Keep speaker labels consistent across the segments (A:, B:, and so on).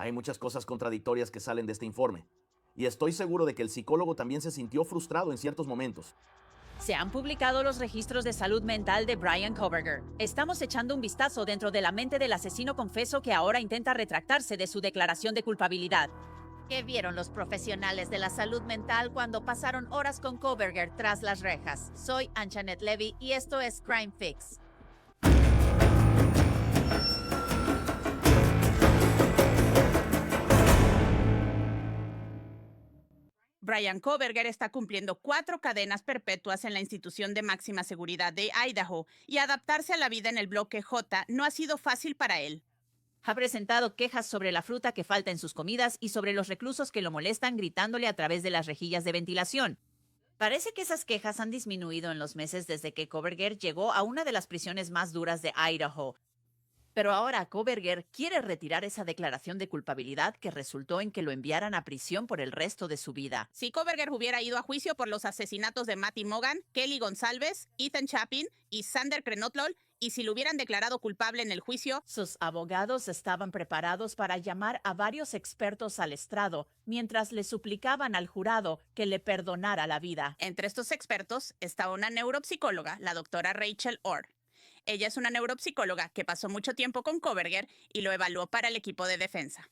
A: Hay muchas cosas contradictorias que salen de este informe. Y estoy seguro de que el psicólogo también se sintió frustrado en ciertos momentos.
B: Se han publicado los registros de salud mental de Bryan Kohberger. Estamos echando un vistazo dentro de la mente del asesino confeso que ahora intenta retractarse de su declaración de culpabilidad.
C: ¿Qué vieron los profesionales de la salud mental cuando pasaron horas con Kohberger tras las rejas? Soy Anjanet Levy y esto es Crime Fix.
D: Bryan Kohberger está cumpliendo 4 cadenas perpetuas en la institución de máxima seguridad de Idaho y adaptarse a la vida en el bloque J no ha sido fácil para él.
B: Ha presentado quejas sobre la fruta que falta en sus comidas y sobre los reclusos que lo molestan gritándole a través de las rejillas de ventilación. Parece que esas quejas han disminuido en los meses desde que Kohberger llegó a una de las prisiones más duras de Idaho. Pero ahora Kohberger quiere retirar esa declaración de culpabilidad que resultó en que lo enviaran a prisión por el resto de su vida.
D: Si Kohberger hubiera ido a juicio por los asesinatos de Matty Mogan, Kelly González, Ethan Chapin y Sander Krenotlol, y si lo hubieran declarado culpable en el juicio,
B: sus abogados estaban preparados para llamar a varios expertos al estrado mientras le suplicaban al jurado que le perdonara la vida.
D: Entre estos expertos está una neuropsicóloga, la doctora Rachel Orr. Ella es una neuropsicóloga que pasó mucho tiempo con Kohberger y lo evaluó para el equipo de defensa.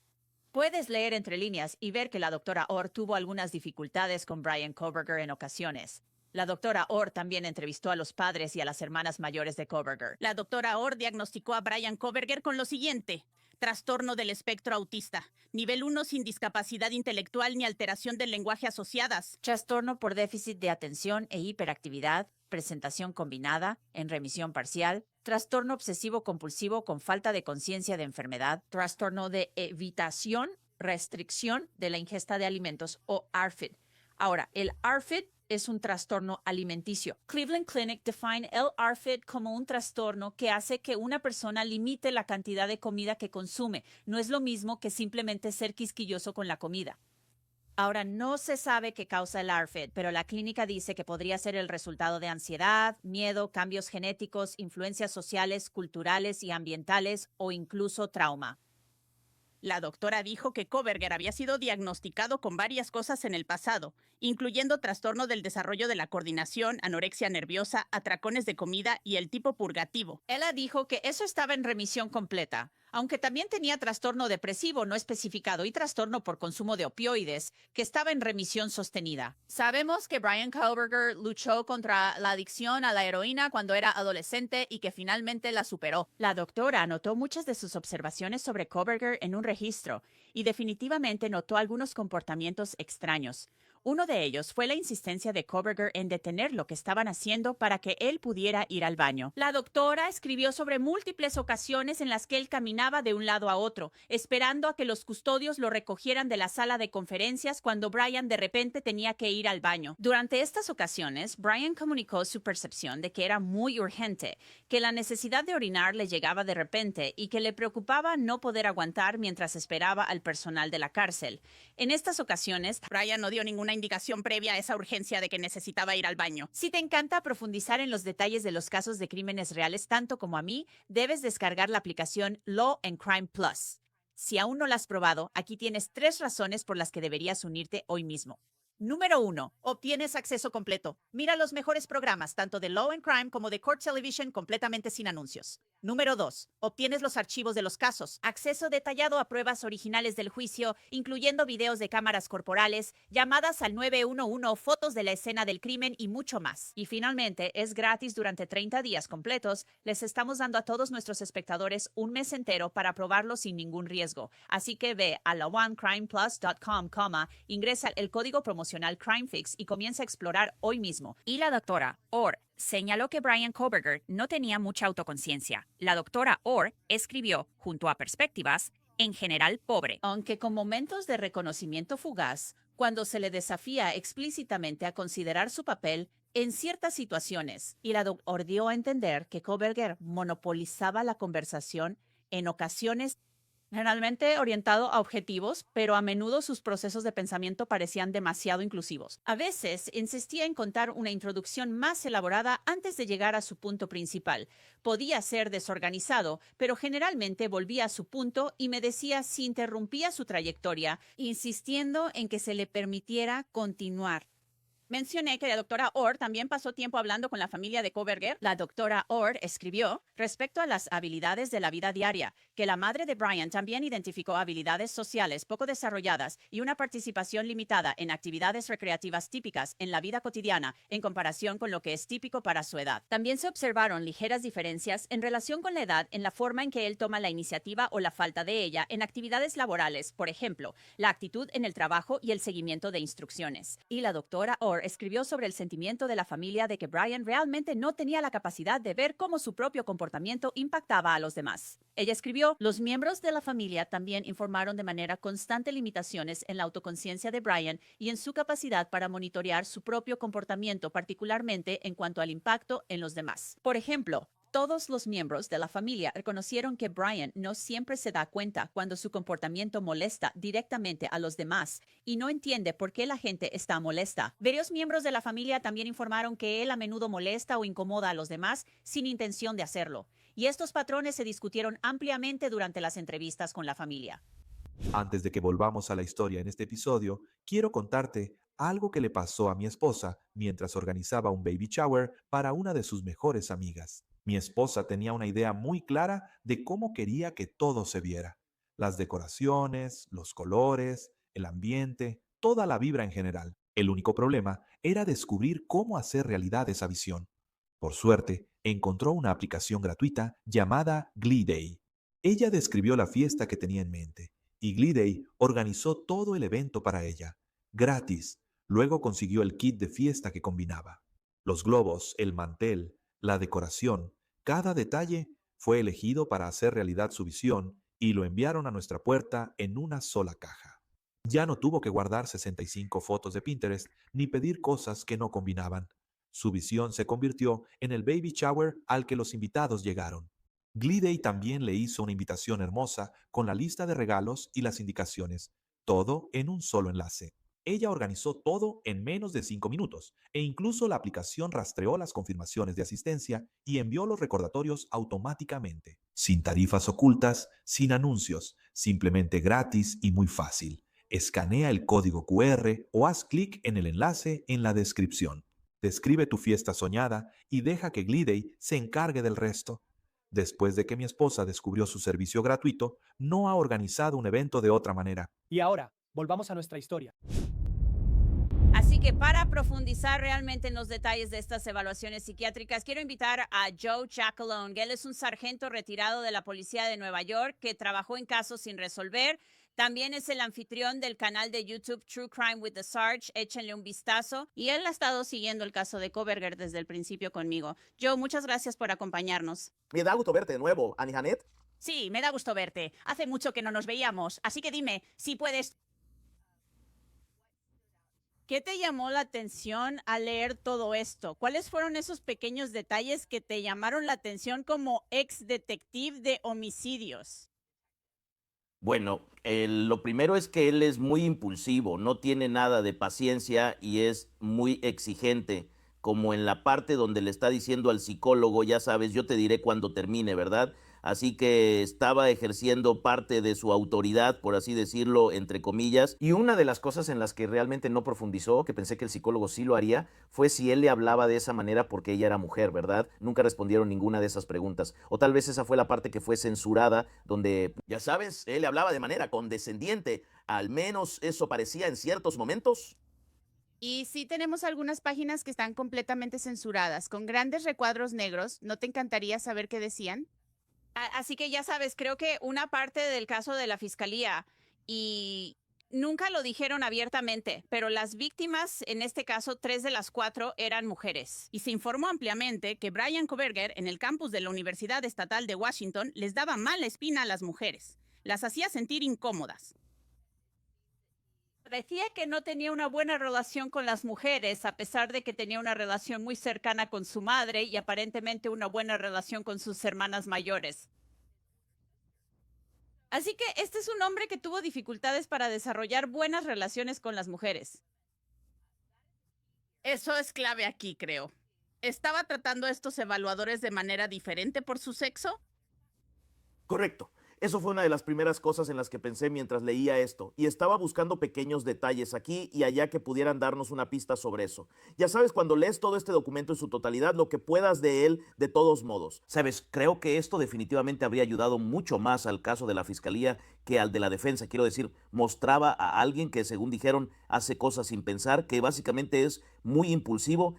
B: Puedes leer entre líneas y ver que la doctora Orr tuvo algunas dificultades con Bryan Kohberger en ocasiones. La doctora Orr también entrevistó a los padres y a las hermanas mayores de Kohberger.
D: La doctora Orr diagnosticó a Bryan Kohberger con lo siguiente: trastorno del espectro autista, nivel 1 sin discapacidad intelectual ni alteración del lenguaje asociadas,
B: trastorno por déficit de atención e hiperactividad, presentación combinada, en remisión parcial, trastorno obsesivo-compulsivo con falta de conciencia de enfermedad, trastorno de evitación, restricción de la ingesta de alimentos o ARFID. Ahora, el ARFID es un trastorno alimenticio. Cleveland Clinic define el ARFID como un trastorno que hace que una persona limite la cantidad de comida que consume. No es lo mismo que simplemente ser quisquilloso con la comida. Ahora, no se sabe qué causa el ARFID, pero la clínica dice que podría ser el resultado de ansiedad, miedo, cambios genéticos, influencias sociales, culturales y ambientales o incluso trauma.
D: La doctora dijo que Kohberger había sido diagnosticado con varias cosas en el pasado, incluyendo trastorno del desarrollo de la coordinación, anorexia nerviosa, atracones de comida y el tipo purgativo.
B: Ella dijo que eso estaba en remisión completa, aunque también tenía trastorno depresivo no especificado y trastorno por consumo de opioides, que estaba en remisión sostenida.
C: Sabemos que Bryan Kohberger luchó contra la adicción a la heroína cuando era adolescente y que finalmente la superó.
B: La doctora anotó muchas de sus observaciones sobre Kohberger en un registro y definitivamente notó algunos comportamientos extraños. Uno de ellos fue la insistencia de Kohberger en detener lo que estaban haciendo para que él pudiera ir al baño. La doctora escribió sobre múltiples ocasiones en las que él caminaba de un lado a otro, esperando a que los custodios lo recogieran de la sala de conferencias cuando Bryan de repente tenía que ir al baño. Durante estas ocasiones, Bryan comunicó su percepción de que era muy urgente, que la necesidad de orinar le llegaba de repente y que le preocupaba no poder aguantar mientras esperaba al personal de la cárcel. En estas ocasiones,
D: Bryan no dio ninguna indicación previa a esa urgencia de que necesitaba ir al baño.
B: Si te encanta profundizar en los detalles de los casos de crímenes reales tanto como a mí, debes descargar la aplicación Law and Crime Plus. Si aún no la has probado, aquí tienes 3 razones por las que deberías unirte hoy mismo. Número 1. Obtienes acceso completo. Mira los mejores programas, tanto de Law and Crime como de Court Television, completamente sin anuncios. Número 2. Obtienes los archivos de los casos. Acceso detallado a pruebas originales del juicio, incluyendo videos de cámaras corporales, llamadas al 911, fotos de la escena del crimen y mucho más. Y finalmente, es gratis durante 30 días completos. Les estamos dando a todos nuestros espectadores un mes entero para probarlo sin ningún riesgo. Así que ve a laonecrimeplus.com, ingresa el código promocional CrimeFix y comienza a explorar hoy mismo. Y la doctora Orr señaló que Bryan Kohberger no tenía mucha autoconciencia. La doctora Orr escribió, junto a Perspectivas, en general pobre. Aunque con momentos de reconocimiento fugaz, cuando se le desafía explícitamente a considerar su papel en ciertas situaciones. Y la doctora dio a entender que Kohberger monopolizaba la conversación en ocasiones. Generalmente orientado a objetivos, pero a menudo sus procesos de pensamiento parecían demasiado inclusivos. A veces insistía en contar una introducción más elaborada antes de llegar a su punto principal. Podía ser desorganizado, pero generalmente volvía a su punto y me decía si interrumpía su trayectoria, insistiendo en que se le permitiera continuar.
D: Mencioné que la doctora Orr también pasó tiempo hablando con la familia de Kohberger.
B: La doctora Orr escribió respecto a las habilidades de la vida diaria, que la madre de Brian también identificó habilidades sociales poco desarrolladas y una participación limitada en actividades recreativas típicas en la vida cotidiana en comparación con lo que es típico para su edad. También se observaron ligeras diferencias en relación con la edad en la forma en que él toma la iniciativa o la falta de ella en actividades laborales, por ejemplo, la actitud en el trabajo y el seguimiento de instrucciones. Y la doctora Orr escribió sobre el sentimiento de la familia de que Brian realmente no tenía la capacidad de ver cómo su propio comportamiento impactaba a los demás. Ella escribió, los miembros de la familia también informaron de manera constante limitaciones en la autoconciencia de Brian y en su capacidad para monitorear su propio comportamiento, particularmente en cuanto al impacto en los demás. Por ejemplo, todos los miembros de la familia reconocieron que Brian no siempre se da cuenta cuando su comportamiento molesta directamente a los demás y no entiende por qué la gente está molesta. Varios miembros de la familia también informaron que él a menudo molesta o incomoda a los demás sin intención de hacerlo. Y estos patrones se discutieron ampliamente durante las entrevistas con la familia.
E: Antes de que volvamos a la historia en este episodio, quiero contarte algo que le pasó a mi esposa mientras organizaba un baby shower para una de sus mejores amigas. Mi esposa tenía una idea muy clara de cómo quería que todo se viera. Las decoraciones, los colores, el ambiente, toda la vibra en general. El único problema era descubrir cómo hacer realidad esa visión. Por suerte, encontró una aplicación gratuita llamada Gleeday. Ella describió la fiesta que tenía en mente y Gleeday organizó todo el evento para ella, gratis. Luego consiguió el kit de fiesta que combinaba. Los globos, el mantel, la decoración, cada detalle fue elegido para hacer realidad su visión y lo enviaron a nuestra puerta en una sola caja. Ya no tuvo que guardar 65 fotos de Pinterest ni pedir cosas que no combinaban. Su visión se convirtió en el baby shower al que los invitados llegaron. Gleeday también le hizo una invitación hermosa con la lista de regalos y las indicaciones, todo en un solo enlace. Ella organizó todo en menos de 5 minutos e incluso la aplicación rastreó las confirmaciones de asistencia y envió los recordatorios automáticamente. Sin tarifas ocultas, sin anuncios, simplemente gratis y muy fácil. Escanea el código QR o haz clic en el enlace en la descripción. Describe tu fiesta soñada y deja que Gleeday se encargue del resto. Después de que mi esposa descubrió su servicio gratuito, no ha organizado un evento de otra manera.
F: Y ahora, volvamos a nuestra historia.
B: Así que para profundizar realmente en los detalles de estas evaluaciones psiquiátricas, quiero invitar a Joe Giacalone. Él es un sargento retirado de la policía de Nueva York que trabajó en casos sin resolver. También es el anfitrión del canal de YouTube True Crime with the Sarge. Échenle un vistazo. Y él ha estado siguiendo el caso de Kohberger desde el principio conmigo. Joe, muchas gracias por acompañarnos.
A: Me da gusto verte de nuevo, Annie Janet.
D: Sí, me da gusto verte. Hace mucho que no nos veíamos, así que dime, si puedes...
B: ¿Qué te llamó la atención al leer todo esto? ¿Cuáles fueron esos pequeños detalles que te llamaron la atención como ex detective de homicidios?
A: Bueno, lo primero es que él es muy impulsivo, no tiene nada de paciencia y es muy exigente, como en la parte donde le está diciendo al psicólogo, ya sabes, yo te diré cuando termine, ¿verdad? Así que estaba ejerciendo parte de su autoridad, por así decirlo, entre comillas. Y una de las cosas en las que realmente no profundizó, que pensé que el psicólogo sí lo haría, fue si él le hablaba de esa manera porque ella era mujer, ¿verdad? Nunca respondieron ninguna de esas preguntas. O tal vez esa fue la parte que fue censurada, donde, ya sabes, él le hablaba de manera condescendiente. Al menos eso parecía en ciertos momentos.
D: Y sí tenemos algunas páginas que están completamente censuradas, con grandes recuadros negros. ¿No te encantaría saber qué decían?
B: Así que ya sabes, creo que una parte del caso de la fiscalía, y nunca lo dijeron abiertamente, pero las víctimas, en este caso 3 de las 4, eran mujeres.
D: Y se informó ampliamente que Brian Kohberger, en el campus de la Universidad Estatal de Washington, les daba mala espina a las mujeres. Las hacía sentir incómodas.
B: Decía que no tenía una buena relación con las mujeres, a pesar de que tenía una relación muy cercana con su madre y aparentemente una buena relación con sus hermanas mayores.
D: Así que este es un hombre que tuvo dificultades para desarrollar buenas relaciones con las mujeres. Eso es clave aquí, creo. ¿Estaba tratando a estos evaluadores de manera diferente por su sexo?
A: Correcto. Eso fue una de las primeras cosas en las que pensé mientras leía esto, y estaba buscando pequeños detalles aquí y allá que pudieran darnos una pista sobre eso. Ya sabes, cuando lees todo este documento en su totalidad, lo que puedas de él, de todos modos. Sabes, creo que esto definitivamente habría ayudado mucho más al caso de la fiscalía que al de la defensa. Quiero decir, mostraba a alguien que, según dijeron, hace cosas sin pensar, que básicamente es muy impulsivo.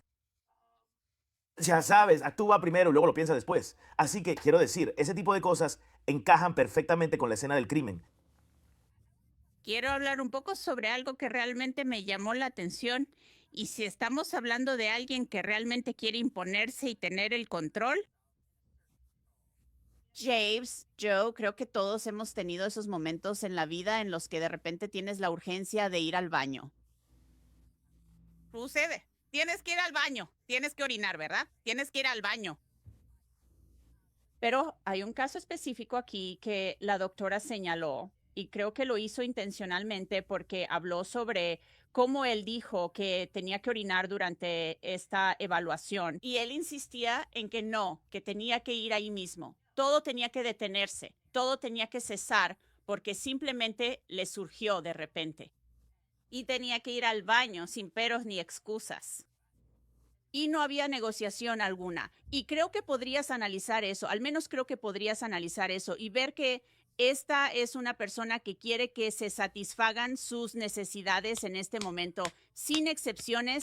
A: Ya sabes, actúa primero y luego lo piensa después. Así que quiero decir, ese tipo de cosas encajan perfectamente con la escena del crimen.
D: Quiero hablar un poco sobre algo que realmente me llamó la atención. Y si estamos hablando de alguien que realmente quiere imponerse y tener el control,
B: James, Joe, creo que todos hemos tenido esos momentos en la vida en los que de repente tienes la urgencia de ir al baño.
D: sucede. Tienes que ir al baño. Tienes que orinar, ¿verdad? Tienes que ir al baño.
B: Pero hay un caso específico aquí que la doctora señaló y creo que lo hizo intencionalmente porque habló sobre cómo él dijo que tenía que orinar durante esta evaluación y él insistía en que no, que tenía que ir ahí mismo. Todo tenía que detenerse, todo tenía que cesar porque simplemente le surgió de repente. Y tenía que ir al baño sin peros ni excusas. Y no había negociación alguna. Y creo que podrías analizar eso, al menos creo que podrías analizar eso y ver que esta es una persona que quiere que se satisfagan sus necesidades en este momento, sin excepciones.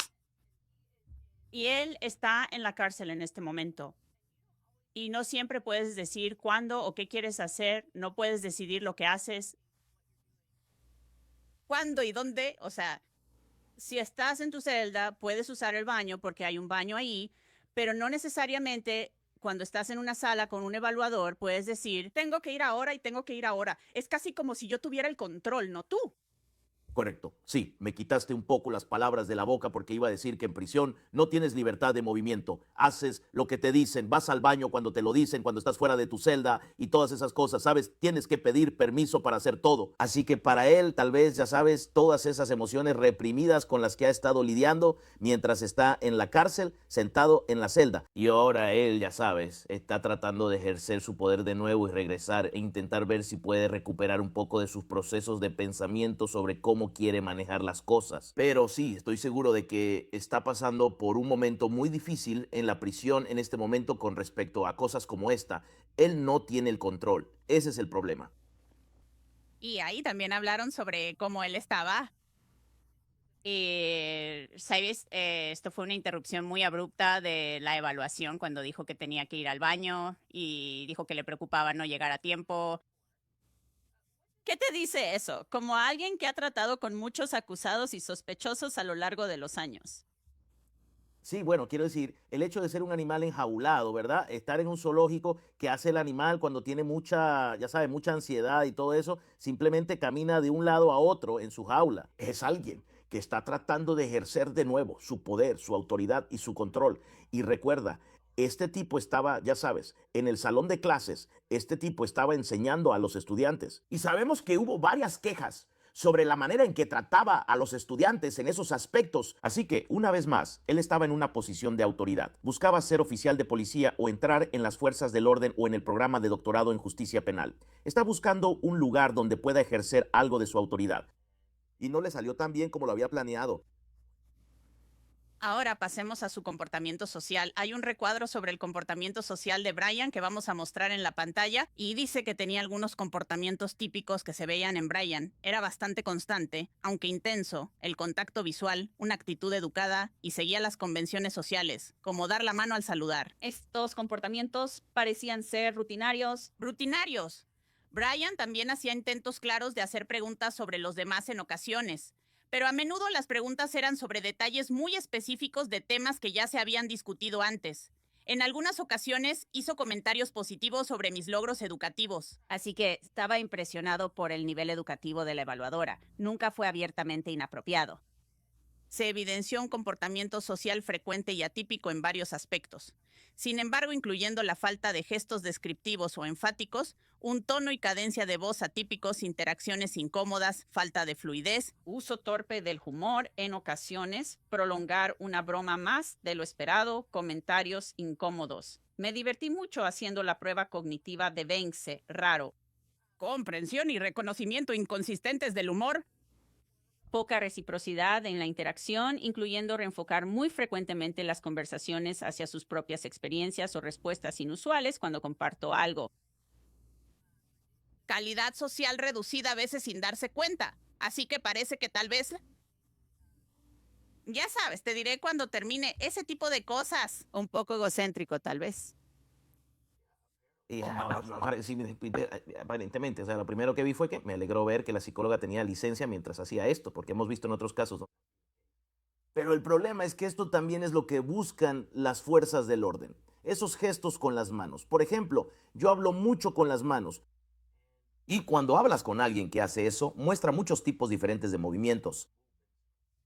B: Y él está en la cárcel en este momento. Y no siempre puedes decir cuándo o qué quieres hacer, no puedes decidir lo que haces. ¿Cuándo y dónde? O sea, si estás en tu celda, puedes usar el baño porque hay un baño ahí, pero no necesariamente cuando estás en una sala con un evaluador puedes decir, tengo que ir ahora y tengo que ir ahora. Es casi como si yo tuviera el control, no tú.
A: Correcto. Sí, me quitaste un poco las palabras de la boca porque iba a decir que en prisión no tienes libertad de movimiento. Haces lo que te dicen, vas al baño cuando te lo dicen, cuando estás fuera de tu celda y todas esas cosas, ¿sabes? Tienes que pedir permiso para hacer todo. Así que para él, tal vez, ya sabes, todas esas emociones reprimidas con las que ha estado lidiando mientras está en la cárcel, sentado en la celda. Y ahora él, ya sabes, está tratando de ejercer su poder de nuevo y regresar e intentar ver si puede recuperar un poco de sus procesos de pensamiento sobre cómo quiere manejar las cosas. Pero sí, estoy seguro de que está pasando por un momento muy difícil en la prisión en este momento con respecto a cosas como esta. Él no tiene el control. Ese es el problema.
D: Y ahí también hablaron sobre cómo él estaba.
B: ¿Sabes? Esto fue una interrupción muy abrupta de la evaluación cuando dijo que tenía que ir al baño y dijo que le preocupaba no llegar a tiempo.
D: ¿Qué te dice eso? Como alguien que ha tratado con muchos acusados y sospechosos a lo largo de los años.
A: Sí, bueno, quiero decir, el hecho de ser un animal enjaulado, ¿verdad? Estar en un zoológico que hace el animal cuando tiene mucha, ya sabes, mucha ansiedad y todo eso, simplemente camina de un lado a otro en su jaula. Es alguien que está tratando de ejercer de nuevo su poder, su autoridad y su control. Y recuerda, este tipo estaba, ya sabes, en el salón de clases, este tipo estaba enseñando a los estudiantes. Y sabemos que hubo varias quejas sobre la manera en que trataba a los estudiantes en esos aspectos. Así que, una vez más, él estaba en una posición de autoridad. Buscaba ser oficial de policía o entrar en las fuerzas del orden o en el programa de doctorado en justicia penal. Está buscando un lugar donde pueda ejercer algo de su autoridad. Y no le salió tan bien como lo había planeado.
D: Ahora pasemos a su comportamiento social. Hay un recuadro sobre el comportamiento social de Brian que vamos a mostrar en la pantalla y dice que tenía algunos comportamientos típicos que se veían en Brian. Era bastante constante, aunque intenso, el contacto visual, una actitud educada y seguía las convenciones sociales, como dar la mano al saludar.
B: Estos comportamientos parecían ser rutinarios.
D: ¡Rutinarios! Brian también hacía intentos claros de hacer preguntas sobre los demás en ocasiones. Pero a menudo las preguntas eran sobre detalles muy específicos de temas que ya se habían discutido antes. En algunas ocasiones hizo comentarios positivos sobre mis logros educativos.
B: Así que estaba impresionado por el nivel educativo de la evaluadora. Nunca fue abiertamente inapropiado.
D: Se evidenció un comportamiento social frecuente y atípico en varios aspectos. Sin embargo, incluyendo la falta de gestos descriptivos o enfáticos, un tono y cadencia de voz atípicos, interacciones incómodas, falta de fluidez,
G: Uso torpe del humor en ocasiones, prolongar una broma más de lo esperado, comentarios incómodos. Me divertí mucho haciendo la prueba cognitiva de Vence, raro.
D: comprensión y reconocimiento inconsistentes del humor,
G: Poca reciprocidad en la interacción, incluyendo reenfocar muy frecuentemente las conversaciones hacia sus propias experiencias o respuestas inusuales cuando comparto algo.
D: calidad social reducida a veces sin darse cuenta. Así que parece que tal vez... Ya sabes, te diré cuando termine ese tipo de cosas.
B: Un poco egocéntrico, tal vez.
A: Y sí, aparentemente, o sea, lo primero que vi fue que me alegró ver que la psicóloga tenía licencia mientras hacía esto, porque hemos visto en otros casos. Pero el problema es que esto también es lo que buscan las fuerzas del orden. Esos gestos con las manos. Por ejemplo, yo hablo mucho con las manos. Y cuando hablas con alguien que hace eso, muestra muchos tipos diferentes de movimientos.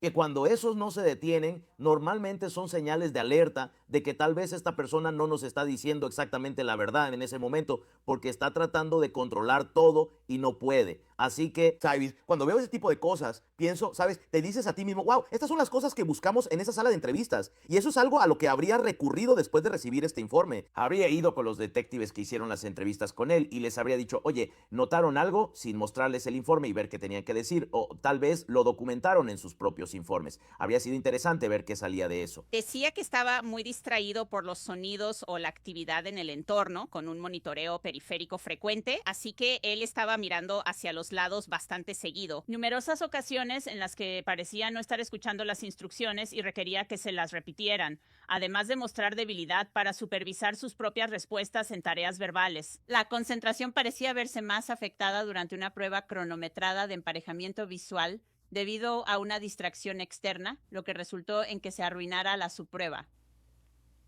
A: Que cuando esos no se detienen, normalmente son señales de alerta de que tal vez esta persona no nos está diciendo exactamente la verdad en ese momento porque está tratando de controlar todo y no puede. Así que, ¿sabes? Cuando veo ese tipo de cosas, pienso, ¿sabes? Te dices a ti mismo, wow, estas son las cosas que buscamos en esa sala de entrevistas. Y eso es algo a lo que habría recurrido después de recibir este informe. Habría ido con los detectives que hicieron las entrevistas con él y les habría dicho, oye, ¿notaron algo? Sin mostrarles el informe y ver qué tenían que decir. O tal vez lo documentaron en sus propios informes. Habría sido interesante ver qué salía de eso.
G: Decía que estaba muy distraído por los sonidos o la actividad en el entorno, con un monitoreo periférico frecuente, así que él estaba mirando hacia los lados bastante seguido. Numerosas ocasiones en las que parecía no estar escuchando las instrucciones y requería que se las repitieran, además de mostrar debilidad para supervisar sus propias respuestas en tareas verbales. La concentración parecía verse más afectada durante una prueba cronometrada de emparejamiento visual debido a una distracción externa, lo que resultó en que se arruinara la subprueba.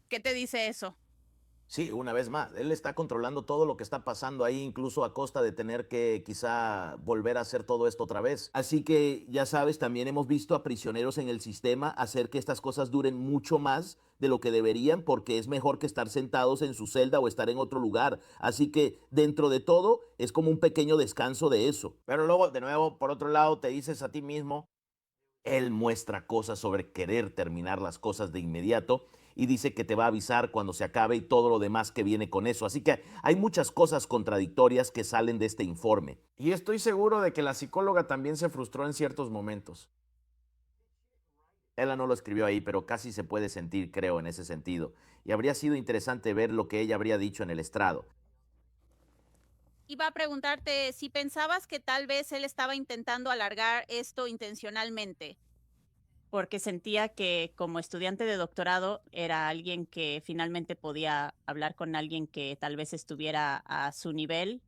D: ¿Qué te dice eso?
A: Sí, una vez más, él está controlando todo lo que está pasando ahí, incluso a costa de tener que quizá volver a hacer todo esto otra vez. Así que, ya sabes, también hemos visto a prisioneros en el sistema hacer que estas cosas duren mucho más de lo que deberían, porque es mejor que estar sentados en su celda o estar en otro lugar. Así que, dentro de todo, es como un pequeño descanso de eso. Pero luego, de nuevo, por otro lado, te dices a ti mismo, él muestra cosas sobre querer terminar las cosas de inmediato y dice que te va a avisar cuando se acabe y todo lo demás que viene con eso. Así que hay muchas cosas contradictorias que salen de este informe.
H: Y estoy seguro de que la psicóloga también se frustró en ciertos momentos.
A: Ella no lo escribió ahí, pero casi se puede sentir, creo, en ese sentido. Y habría sido interesante ver lo que ella habría dicho en el estrado.
G: Iba a preguntarte si pensabas que tal vez él estaba intentando alargar esto intencionalmente. Porque sentía que como estudiante de doctorado era alguien que finalmente podía hablar con alguien que tal vez estuviera a su nivel,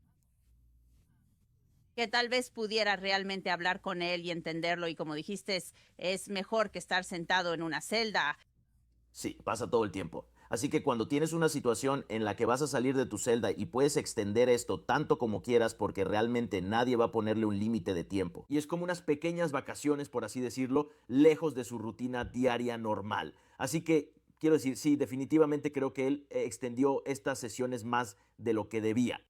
G: que tal vez pudiera realmente hablar con él y entenderlo, y como dijiste, es mejor que estar sentado en una celda.
A: Sí, pasa todo el tiempo. Así que cuando tienes una situación en la que vas a salir de tu celda y puedes extender esto tanto como quieras porque realmente nadie va a ponerle un límite de tiempo. Y es como unas pequeñas vacaciones, por así decirlo, lejos de su rutina diaria normal. Así que, quiero decir, sí, definitivamente creo que él extendió estas sesiones más de lo que debía.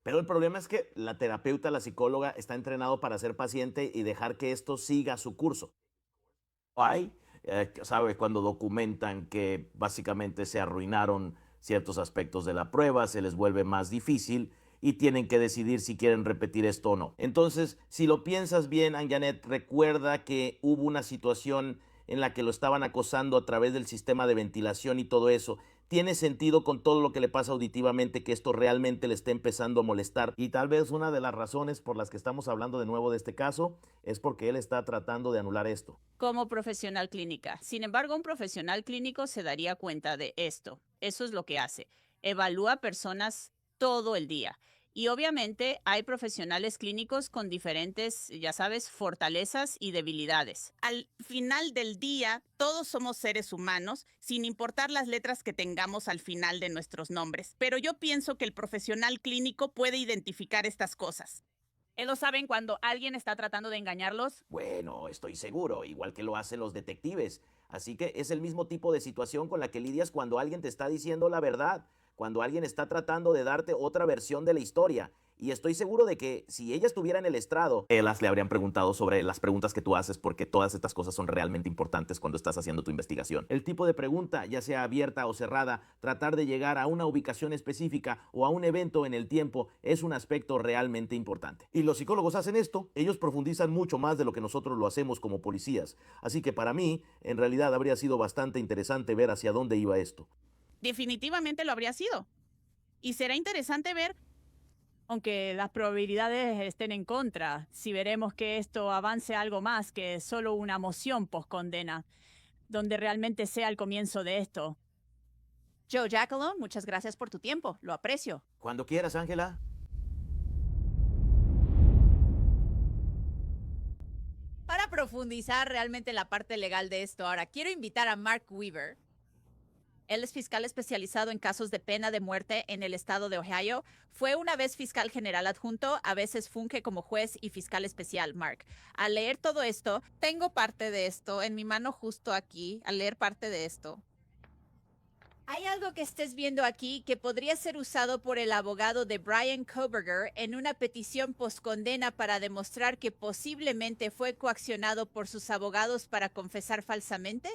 A: Pero el problema es que la terapeuta, la psicóloga, está entrenado para ser paciente y dejar que esto siga su curso. Hay ¿sabe? Cuando documentan que básicamente se arruinaron ciertos aspectos de la prueba, se les vuelve más difícil y tienen que decidir si quieren repetir esto o no. Entonces, si lo piensas bien, Anjanet, recuerda que hubo una situación en la que lo estaban acosando a través del sistema de ventilación y todo eso. Tiene sentido con todo lo que le pasa auditivamente que esto realmente le esté empezando a molestar. Y tal vez una de las razones por las que estamos hablando de nuevo de este caso es porque él está tratando de anular esto.
G: Como profesional clínica. Sin embargo, un profesional clínico se daría cuenta de esto. Eso es lo que hace. Evalúa personas todo el día. Y obviamente hay profesionales clínicos con diferentes, ya sabes, fortalezas y debilidades.
D: Al final del día, todos somos seres humanos, sin importar las letras que tengamos al final de nuestros nombres. Pero yo pienso que el profesional clínico puede identificar estas cosas. ¿Ellos saben cuando alguien está tratando de engañarlos?
A: Bueno, estoy seguro, igual que lo hacen los detectives. Así que es el mismo tipo de situación con la que lidias cuando alguien te está diciendo la verdad, cuando alguien está tratando de darte otra versión de la historia. Y estoy seguro de que si ella estuviera en el estrado, ellas le habrían preguntado sobre las preguntas que tú haces, porque todas estas cosas son realmente importantes cuando estás haciendo tu investigación. El tipo de pregunta, ya sea abierta o cerrada, tratar de llegar a una ubicación específica o a un evento en el tiempo es un aspecto realmente importante. Y los psicólogos hacen esto, ellos profundizan mucho más de lo que nosotros lo hacemos como policías. Así que para mí, en realidad habría sido bastante interesante ver hacia dónde iba esto.
D: Definitivamente lo habría sido. Y será interesante ver, aunque las probabilidades estén en contra, si veremos que esto avance algo más que solo una moción post-condena, donde realmente sea el comienzo de esto.
B: Joe Jackalone, muchas gracias por tu tiempo. Lo aprecio.
A: Cuando quieras, Ángela.
B: Para profundizar realmente en la parte legal de esto, ahora quiero invitar a Mark Weaver. Él es fiscal especializado en casos de pena de muerte en el estado de Ohio. Fue una vez fiscal general adjunto, a veces funge como juez y fiscal especial, Mark. Al leer todo esto, tengo parte de esto en mi mano justo aquí, al leer parte de esto. ¿Hay algo que estés viendo aquí que podría ser usado por el abogado de Brian Kohberger en una petición postcondena para demostrar que posiblemente fue coaccionado por sus abogados para confesar falsamente?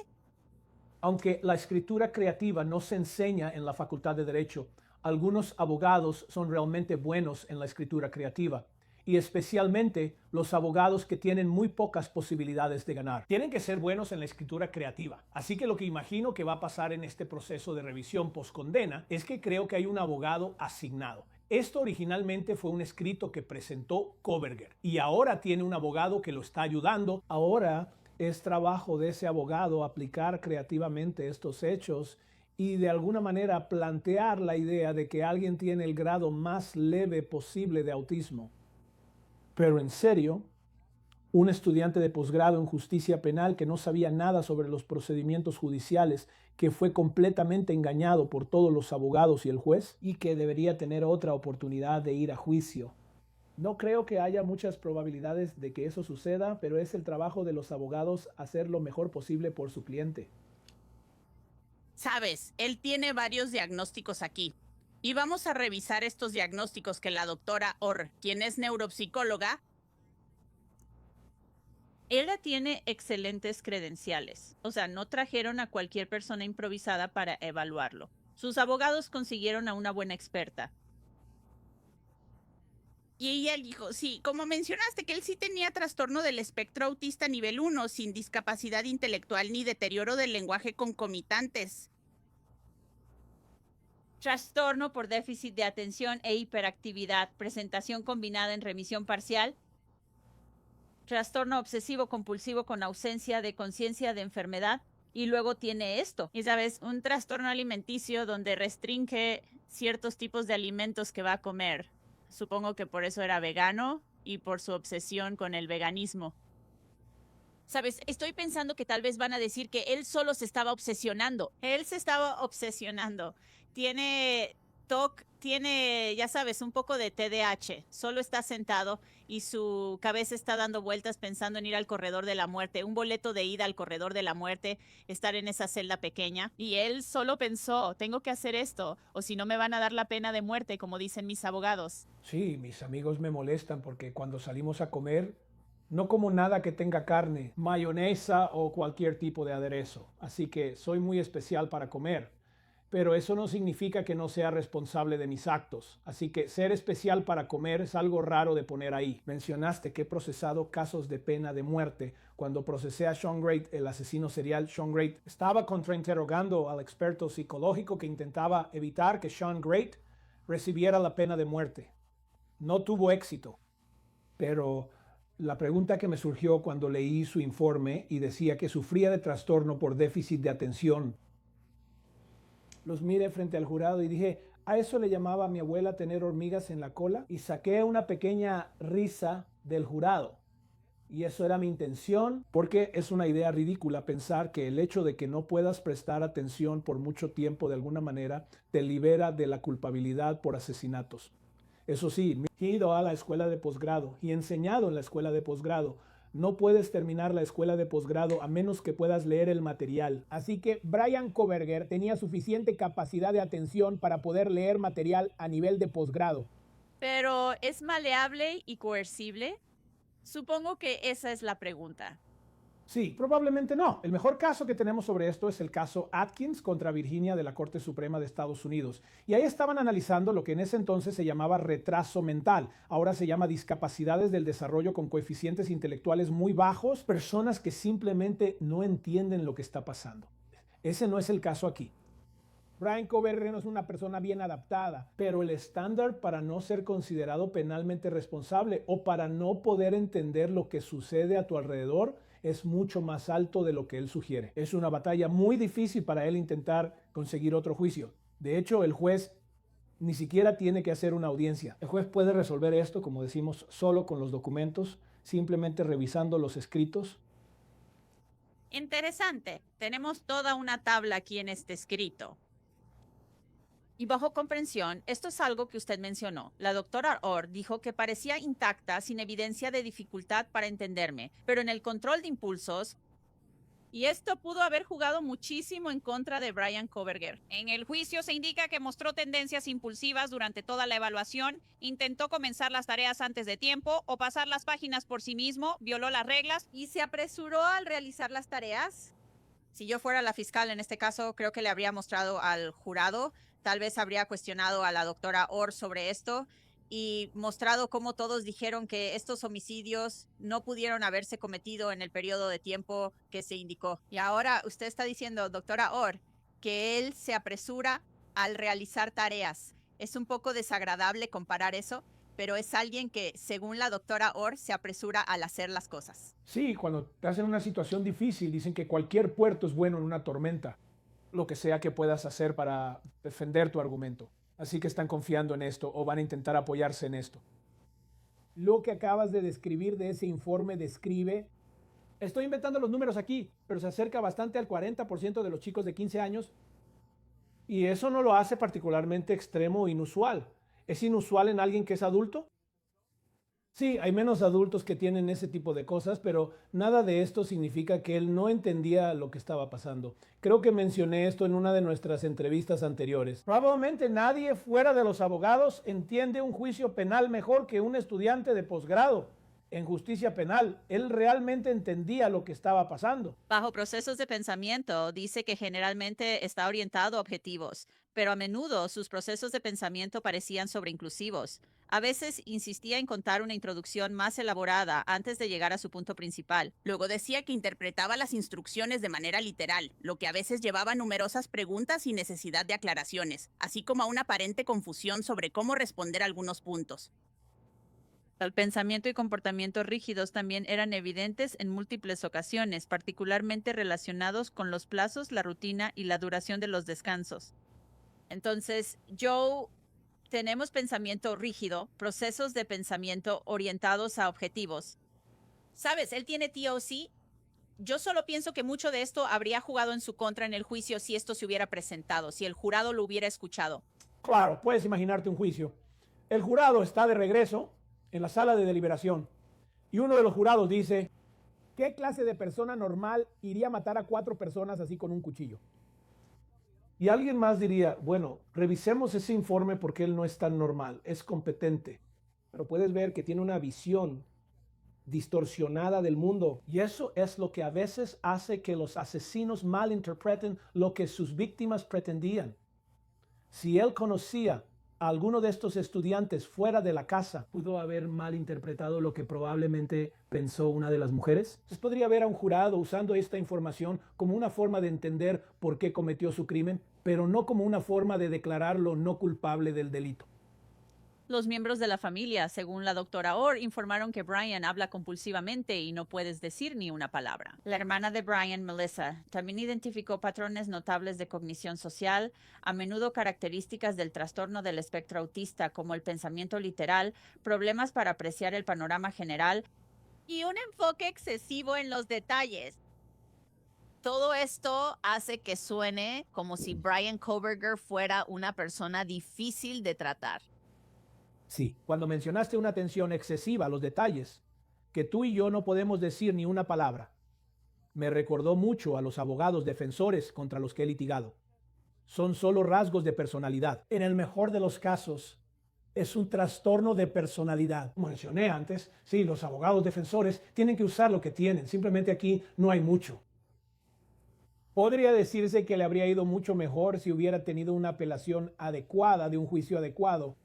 F: Aunque la escritura creativa no se enseña en la Facultad de Derecho, algunos abogados son realmente buenos en la escritura creativa, y especialmente los abogados que tienen muy pocas posibilidades de ganar. Tienen que ser buenos en la escritura creativa. Así que lo que imagino que va a pasar en este proceso de revisión postcondena es que creo que hay un abogado asignado. Esto originalmente fue un escrito que presentó Kohberger y ahora tiene un abogado que lo está ayudando. Ahora es trabajo de ese abogado aplicar creativamente estos hechos y de alguna manera plantear la idea de que alguien tiene el grado más leve posible de autismo. Pero en serio, un estudiante de posgrado en justicia penal que no sabía nada sobre los procedimientos judiciales, que fue completamente engañado por todos los abogados y el juez y que debería tener otra oportunidad de ir a juicio. No creo que haya muchas probabilidades de que eso suceda, pero es el trabajo de los abogados hacer lo mejor posible por su cliente.
D: Sabes, él tiene varios diagnósticos aquí. Y vamos a revisar estos diagnósticos que la doctora Orr, quien es neuropsicóloga,
G: Ella tiene excelentes credenciales. O sea, no trajeron a cualquier persona improvisada para evaluarlo. Sus abogados consiguieron a una buena experta.
D: y ella dijo, sí, como mencionaste, que él sí tenía trastorno del espectro autista nivel 1, sin discapacidad intelectual ni deterioro del lenguaje concomitantes.
G: Trastorno por déficit de atención e hiperactividad, presentación combinada en remisión parcial. Trastorno obsesivo compulsivo con ausencia de conciencia de enfermedad. Y luego tiene esto. Y sabes, un trastorno alimenticio donde restringe ciertos tipos de alimentos que va a comer. Supongo que por eso era vegano y por su obsesión con el veganismo.
B: Sabes, estoy pensando que tal vez van a decir que él solo se estaba obsesionando.
G: Él se estaba obsesionando. Tiene TOC, tiene, ya sabes, un poco de TDAH. Solo está sentado y su cabeza está dando vueltas pensando en ir al corredor de la muerte. Un boleto de ida al corredor de la muerte, estar en esa celda pequeña. Y él solo pensó, tengo que hacer esto, o si no me van a dar la pena de muerte, como dicen mis abogados.
F: Sí, mis amigos me molestan porque cuando salimos a comer, no como nada que tenga carne, mayonesa o cualquier tipo de aderezo. Así que soy muy especial para comer. Pero eso no significa que no sea responsable de mis actos. Así que ser especial para comer es algo raro de poner ahí. Mencionaste que he procesado casos de pena de muerte. Cuando procesé a Sean Great, el asesino serial Sean Great, estaba contrainterrogando al experto psicológico que intentaba evitar que Sean Great recibiera la pena de muerte. No tuvo éxito. Pero la pregunta que me surgió cuando leí su informe y decía que sufría de trastorno por déficit de atención. Los miré frente al jurado y dije, a eso le llamaba a mi abuela tener hormigas en la cola, y saqué una pequeña risa del jurado. Y eso era mi intención, porque es una idea ridícula pensar que el hecho de que no puedas prestar atención por mucho tiempo de alguna manera te libera de la culpabilidad por asesinatos. Eso sí, he ido a la escuela de posgrado y enseñado en la escuela de posgrado. No puedes terminar la escuela de posgrado a menos que puedas leer el material.
I: Así que Brian Koberger tenía suficiente capacidad de atención para poder leer material a nivel de posgrado.
B: Pero ¿es maleable y coercible? Supongo que esa es la pregunta.
F: Sí, probablemente no. El mejor caso que tenemos sobre esto es el caso Atkins contra Virginia de la Corte Suprema de Estados Unidos. Y ahí estaban analizando lo que en ese entonces se llamaba retraso mental. Ahora se llama discapacidades del desarrollo con coeficientes intelectuales muy bajos, personas que simplemente no entienden lo que está pasando. Ese no es el caso aquí.
I: Brian Koberger no es una persona bien adaptada.
F: Pero el estándar para no ser considerado penalmente responsable o para no poder entender lo que sucede a tu alrededor es mucho más alto de lo que él sugiere. Es una batalla muy difícil para él intentar conseguir otro juicio. De hecho, el juez ni siquiera tiene que hacer una audiencia. El juez puede resolver esto, como decimos, solo con los documentos, simplemente revisando los escritos.
B: Interesante. Tenemos toda una tabla aquí en este escrito. Y bajo comprensión, esto es algo que usted mencionó. La doctora Orr dijo que parecía intacta sin evidencia de dificultad para entenderme, pero en el control de impulsos, y esto pudo haber jugado muchísimo en contra de Brian Koberger.
G: En el juicio se indica que mostró tendencias impulsivas durante toda la evaluación, intentó comenzar las tareas antes de tiempo o pasar las páginas por sí mismo, violó las reglas.
B: ¿Y se apresuró al realizar las tareas? Si yo fuera la fiscal en este caso, creo que le habría mostrado al jurado. Tal vez habría cuestionado a la doctora Orr sobre esto y mostrado cómo todos dijeron que estos homicidios no pudieron haberse cometido en el periodo de tiempo que se indicó. Y ahora usted está diciendo, doctora Orr, que él se apresura al realizar tareas. Es un poco desagradable comparar eso, pero es alguien que, según la doctora Orr, se apresura al hacer las cosas.
F: Sí, cuando te hacen una situación difícil, dicen que cualquier puerto es bueno en una tormenta. Lo que sea que puedas hacer para defender tu argumento. Así que están confiando en esto o van a intentar apoyarse en esto.
I: Lo que acabas de describir de ese informe describe...
F: Estoy inventando los números aquí, pero se acerca bastante al 40% de los chicos de 15 años. Y eso no lo hace particularmente extremo o inusual. ¿Es inusual en alguien que es adulto? Sí, hay menos adultos que tienen ese tipo de cosas, pero nada de esto significa que él no entendía lo que estaba pasando. Creo que mencioné esto en una de nuestras entrevistas anteriores. Probablemente nadie fuera de los abogados entiende un juicio penal mejor que un estudiante de posgrado en justicia penal. Él realmente entendía lo que estaba pasando.
B: Bajo procesos de pensamiento, dice que generalmente está orientado a objetivos, pero a menudo sus procesos de pensamiento parecían sobreinclusivos. A veces insistía en contar una introducción más elaborada antes de llegar a su punto principal.
D: Luego decía que interpretaba las instrucciones de manera literal, lo que a veces llevaba a numerosas preguntas y necesidad de aclaraciones, así como a una aparente confusión sobre cómo responder a algunos puntos.
B: El pensamiento y comportamiento rígidos también eran evidentes en múltiples ocasiones, particularmente relacionados con los plazos, la rutina y la duración de los descansos. Entonces, Joe, tenemos pensamiento rígido, procesos de pensamiento orientados a objetivos. ¿Sabes? Él tiene TOC. Yo solo pienso que mucho de esto habría jugado en su contra en el juicio si esto se hubiera presentado, si el jurado lo hubiera escuchado.
F: Claro, puedes imaginarte un juicio. El jurado está de regreso en la sala de deliberación y uno de los jurados dice:
I: ¿qué clase de persona normal iría a matar a 4 personas así con un cuchillo?
F: Y alguien más diría: bueno, revisemos ese informe porque él no es tan normal, es competente. Pero puedes ver que tiene una visión distorsionada del mundo. Y eso es lo que a veces hace que los asesinos malinterpreten lo que sus víctimas pretendían. Si él conocía a alguno de estos estudiantes fuera de la casa, pudo haber malinterpretado lo que probablemente pensó una de las mujeres. Entonces podría ver a un jurado usando esta información como una forma de entender por qué cometió su crimen, pero no como una forma de declararlo no culpable del delito.
B: Los miembros de la familia, según la doctora Orr, informaron que Brian habla compulsivamente y no puedes decir ni una palabra. La hermana de Brian, Melissa, también identificó patrones notables de cognición social, a menudo características del trastorno del espectro autista, como el pensamiento literal, problemas para apreciar el panorama general
C: y un enfoque excesivo en los detalles. Todo esto hace que suene como si Brian Koberger fuera una persona difícil de tratar.
F: Sí, cuando mencionaste una atención excesiva a los detalles, que tú y yo no podemos decir ni una palabra, me recordó mucho a los abogados defensores contra los que he litigado. Son solo rasgos de personalidad. En el mejor de los casos, es un trastorno de personalidad. Como mencioné antes, sí, los abogados defensores tienen que usar lo que tienen. Simplemente aquí no hay mucho. Podría decirse que le habría ido mucho mejor si hubiera tenido una apelación adecuada de un juicio adecuado.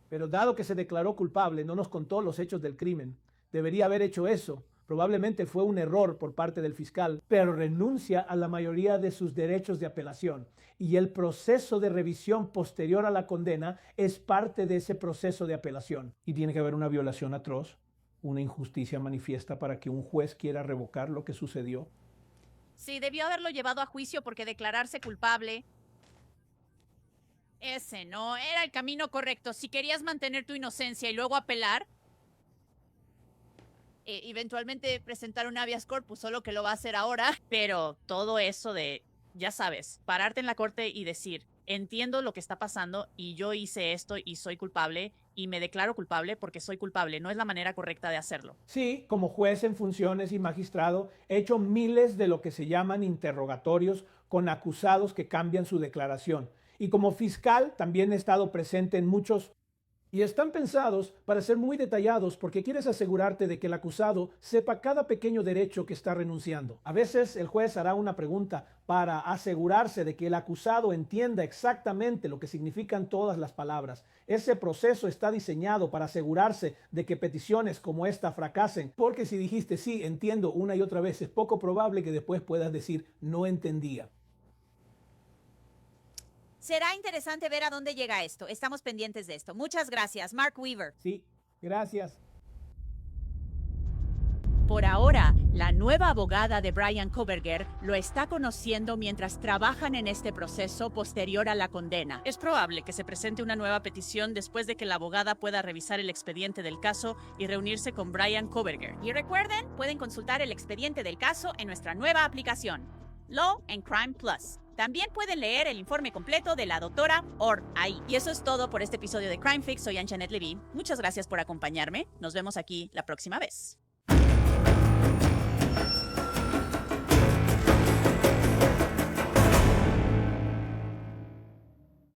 F: Pero dado que se declaró culpable, no nos contó los hechos del crimen. Debería haber hecho eso. Probablemente fue un error por parte del fiscal, pero renuncia a la mayoría de sus derechos de apelación. Y el proceso de revisión posterior a la condena es parte de ese proceso de apelación. Y tiene que haber una violación atroz, una injusticia manifiesta para que un juez quiera revocar lo que sucedió.
C: Sí, debió haberlo llevado a juicio porque declararse culpable... Ese no era el camino correcto. Si querías mantener tu inocencia y luego apelar... eventualmente presentar un habeas corpus, solo que lo va a hacer ahora.
D: Pero todo eso de, ya sabes, pararte en la corte y decir, entiendo lo que está pasando y yo hice esto y soy culpable y me declaro culpable porque soy culpable, no es la manera correcta de hacerlo.
F: Sí, como juez en funciones y magistrado, he hecho miles de lo que se llaman interrogatorios con acusados que cambian su declaración. Y como fiscal también he estado presente en muchos. Y están pensados para ser muy detallados porque quieres asegurarte de que el acusado sepa cada pequeño derecho que está renunciando. A veces el juez hará una pregunta para asegurarse de que el acusado entienda exactamente lo que significan todas las palabras. Ese proceso está diseñado para asegurarse de que peticiones como esta fracasen, porque si dijiste sí, entiendo una y otra vez, es poco probable que después puedas decir no entendía.
B: Será interesante ver a dónde llega esto. Estamos pendientes de esto. Muchas gracias, Mark Weaver.
I: Sí, gracias.
B: Por ahora, la nueva abogada de Bryan Kohberger lo está conociendo mientras trabajan en este proceso posterior a la condena.
D: Es probable que se presente una nueva petición después de que la abogada pueda revisar el expediente del caso y reunirse con Bryan Kohberger.
B: Y recuerden, pueden consultar el expediente del caso en nuestra nueva aplicación, Law and Crime Plus. También pueden leer el informe completo de la doctora Orr ahí. Y eso es todo por este episodio de Crime Fix. Soy Anjanette Levy. Muchas gracias por acompañarme. Nos vemos aquí la próxima vez.